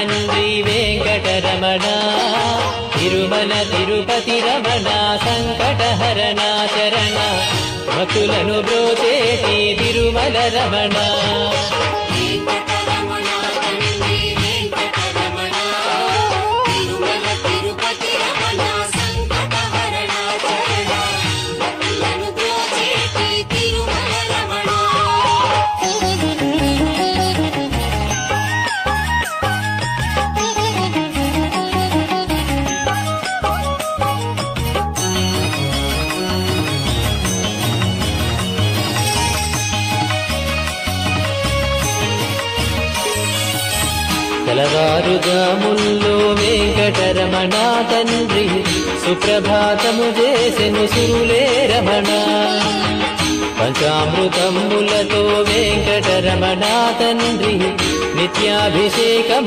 తండ్రి వెంకటరమణ తిరుమల తిరుపతి రమణ సంకటహరణ చరణ భక్తులను బ్రోచేటి తిరుమల రమణ తెల్లవారుజాముల్లో వెంకటరమణ తండ్రి సుప్రభాతము చేసెను సురులే రమణ పంచామృతములతో వెంకటరమణ తండ్రి నిత్యాభిషేకం